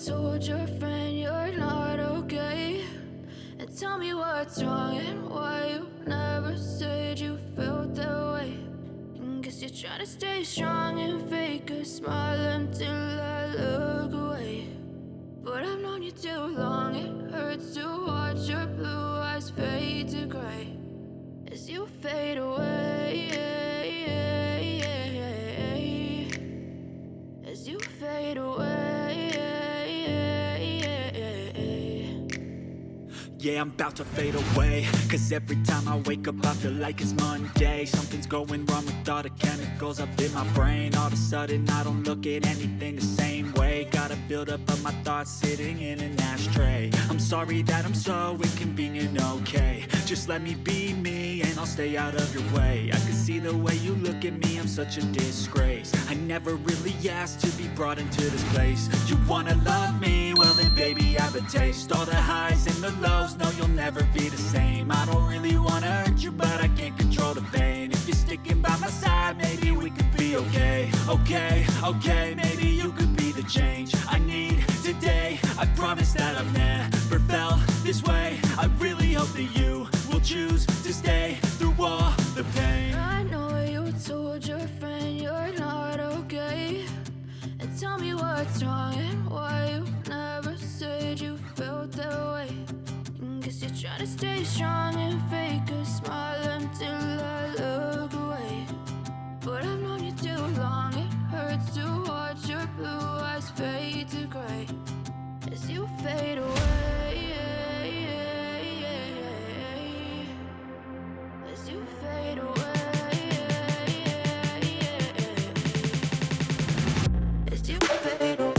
told your friend you're not okay? And tell me what's wrong and why you never said you felt that way. And guess you're trying to stay strong and fake a smile until I look away. But I've known you too long, it hurts to watch your blue eyes fade to gray as you fade away, as you fade away. Yeah, I'm about to fade away, cause every time I wake up I feel like it's Monday. Something's going wrong with all the chemicals up in my brain. All of a sudden I don't look at anything the same way. Got a build up of my thoughts sitting in an ashtray. I'm sorry that I'm so inconvenient, okay? Just let me be me and I'll stay out of your way. I can see the way you look at me, I'm such a disgrace. I never really asked to be brought into this place. You wanna love me? Well then baby, have a taste. All the highs and the lows, no, you'll never be the same. I don't really wanna hurt you, but I can't control the pain. If you're sticking by my side, maybe we could be okay. Okay, maybe you could be the change I need today. I promise that I've never felt this way. I really hope that you will choose to stay through all the pain. I know you told your friend you're not okay. And tell me what's wrong and why you never said you felt that way. And guess you're trying to stay strong and fake a smile until I look away. But I've known you too long, it hurts to watch your blue eyes fade to gray as you fade away, as you fade away. As you fade away, as you fade away.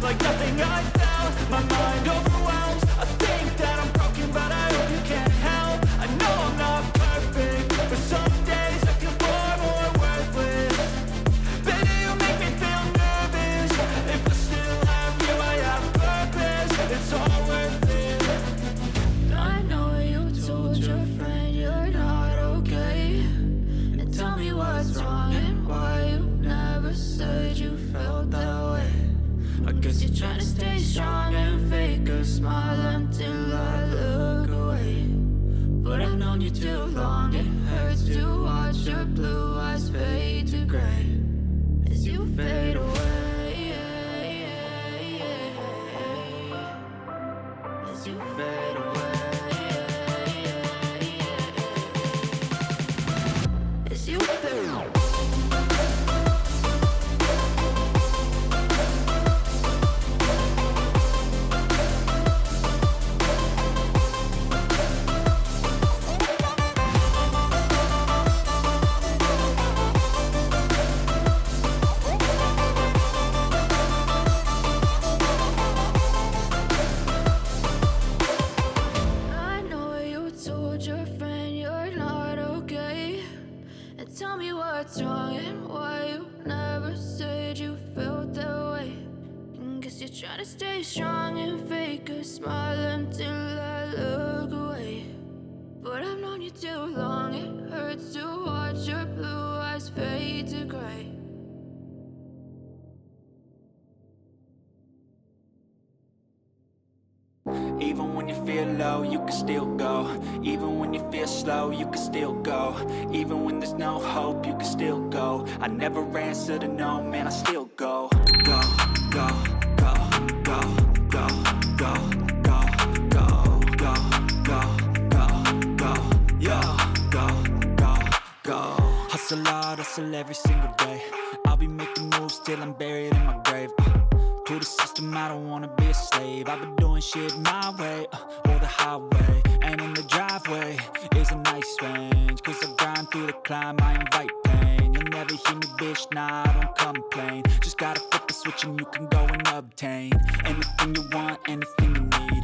Like nothing I felt, my mind overwhelmed. I think that I'm broken, but I hope you can't help. I know I'm not perfect, but some days I feel far more worthless. Baby, you make me feel nervous. If I still have you, I have purpose. It's all worth it. I know you told your friend you're not okay. And tell me what's wrong and why you never said you felt that way. I guess you're trying to stay strong and fake a smile until I look away. But I've known you too long, it hurts to watch your blue eyes fade to gray as you fade away, as you fade away, as you fade away. Tell me what's wrong and why you never said you felt that way. And guess you're trying to stay strong and fake a smile until I look away. But I've known you too long, it hurts to watch your blue eyes fade to gray. Even when you feel low, you can still go. Even when you feel slow, you can still go. Even when there's no hope, you can still go. I never answer to no, man, I still go. Go, go, go, go, go, go, go, go, go, go, go, go, yo, go, go, go. Hustle hard, hustle every single day. I'll be making moves till I'm buried in my grave. To the system, I don't wanna be a slave. I've been doing shit my way, or the highway. And in the driveway is a nice range. Cause I grind through the climb, I invite pain. You'll never hear me, bitch, nah, I don't complain. Just gotta flip the switch and you can go and obtain anything you want, anything you need.